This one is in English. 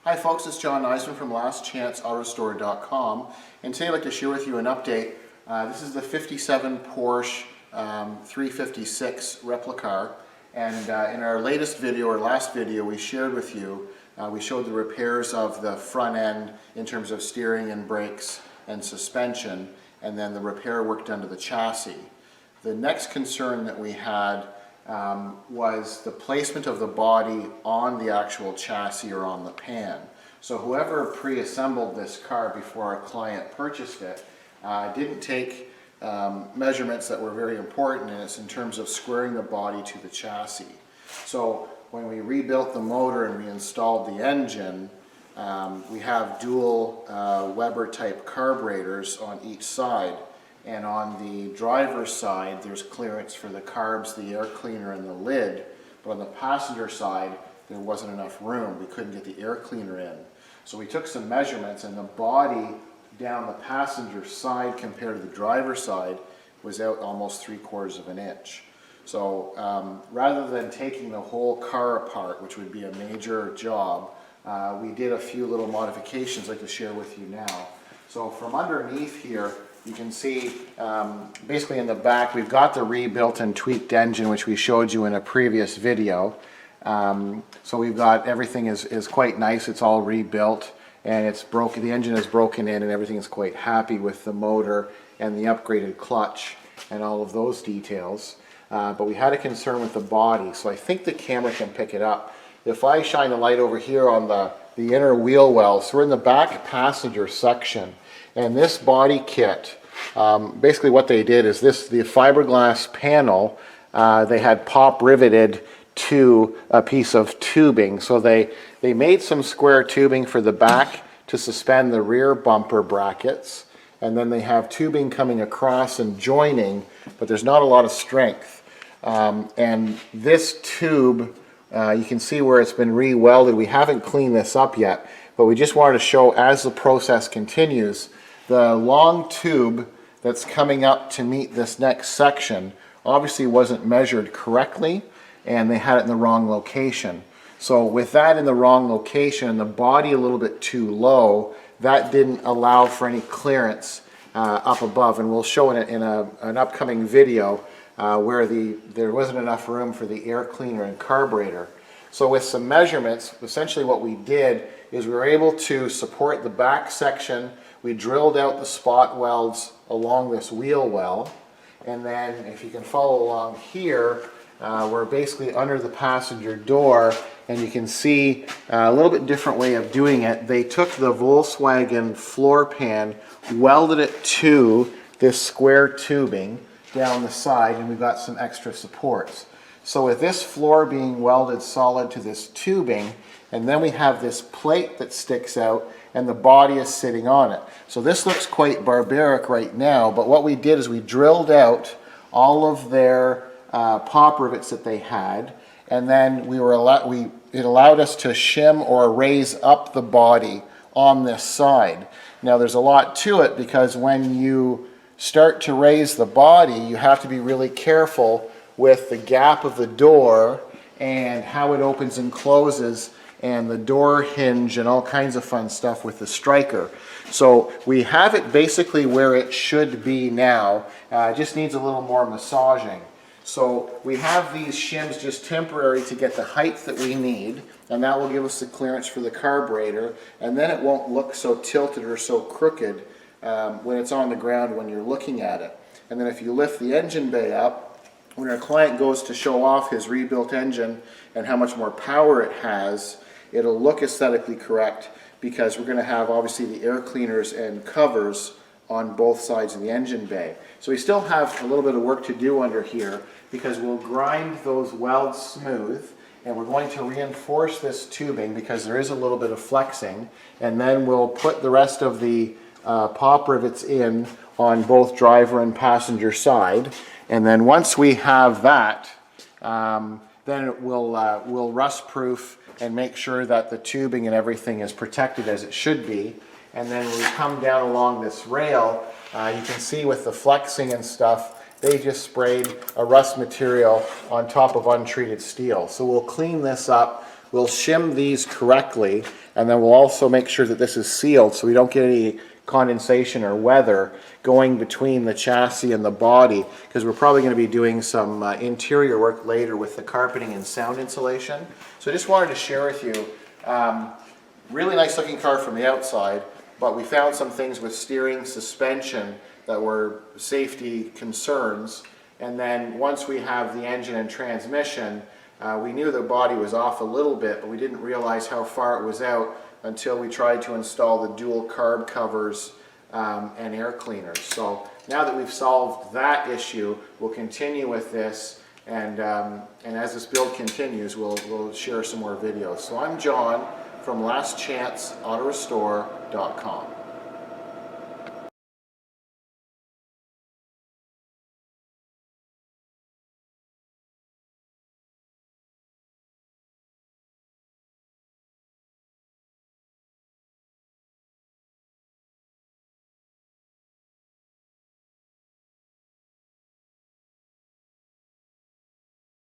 Hi folks, it's John Nizman from lastchanceautorestore.com, and today I'd like to share with you an update. This is the 57 Porsche 356 Replica, and in our latest video, or last video, we shared with you, we showed the repairs of the front end in terms of steering and brakes and suspension, and then the repair work done to the chassis. The next concern that we had was the placement of the body on the actual chassis or on the pan. So whoever pre-assembled this car before our client purchased it didn't take measurements that were very important in terms of squaring the body to the chassis. So when we rebuilt the motor and we installed the engine, we have dual Weber type carburetors on each side. And on the driver's side, there's clearance for the carbs, the air cleaner, and the lid. But on the passenger side, there wasn't enough room. We couldn't get the air cleaner in. So we took some measurements, and the body down the passenger side compared to the driver's side was out almost 3/4 of an inch. So rather than taking the whole car apart, which would be a major job, we did a few little modifications I'd like to share with you now. So from underneath here, you can see basically in the back we've got the rebuilt and tweaked engine, which we showed you in a previous video. So we've got everything is quite nice. It's all rebuilt and it's broken. The engine is broken in and everything is quite happy with the motor and the upgraded clutch and all of those details. But we had a concern with the body, so I think the camera can pick it up. If I shine the light over here on the inner wheel well, so we're in the back passenger section. And this body kit, basically what they did is the fiberglass panel, they had pop riveted to a piece of tubing. So they made some square tubing for the back to suspend the rear bumper brackets. And then they have tubing coming across and joining, but there's not a lot of strength. And this tube, you can see where it's been re-welded. We haven't cleaned this up yet, but we just wanted to show as the process continues, the long tube that's coming up to meet this next section obviously wasn't measured correctly, and they had it in the wrong location. So with that in the wrong location and the body a little bit too low, that didn't allow for any clearance up above, and we'll show it in an upcoming video where there wasn't enough room for the air cleaner and carburetor. So with some measurements, essentially what we did is we were able to support the back section. We drilled out the spot welds along this wheel well, and then if you can follow along here, we're basically under the passenger door, and you can see a little bit different way of doing it. They took the Volkswagen floor pan, welded it to this square tubing down the side, and we've got some extra supports. So with this floor being welded solid to this tubing, and then we have this plate that sticks out and the body is sitting on it. So this looks quite barbaric right now, but what we did is we drilled out all of their pop rivets that they had, and then it allowed us to shim or raise up the body on this side. Now there's a lot to it, because when you start to raise the body, you have to be really careful with the gap of the door and how it opens and closes, and the door hinge and all kinds of fun stuff with the striker. So we have it basically where it should be now. It just needs a little more massaging. So we have these shims just temporary to get the height that we need, and that will give us the clearance for the carburetor, and then it won't look so tilted or so crooked when it's on the ground when you're looking at it. And then if you lift the engine bay up, when our client goes to show off his rebuilt engine and how much more power it has, it'll look aesthetically correct, because we're going to have obviously the air cleaners and covers on both sides of the engine bay. So we still have a little bit of work to do under here, because we'll grind those welds smooth, and we're going to reinforce this tubing because there is a little bit of flexing, and then we'll put the rest of the pop rivets in on both driver and passenger side. And then once we have that, then we'll rust proof and make sure that the tubing and everything is protected as it should be. And then when we come down along this rail, you can see with the flexing and stuff, they just sprayed a rust material on top of untreated steel. So we'll clean this up we'll shim these correctly, and then we'll also make sure that this is sealed so we don't get any condensation or weather going between the chassis and the body, because we're probably going to be doing some interior work later with the carpeting and sound insulation. So I just wanted to share with you, really nice looking car from the outside, but we found some things with steering, suspension that were safety concerns, and then once we have the engine and transmission, we knew the body was off a little bit, but we didn't realize how far it was out until we tried to install the dual carb covers and air cleaners. So now that we've solved that issue, we'll continue with this, and as this build continues, we'll share some more videos. So I'm John from lastchanceautorestore.com.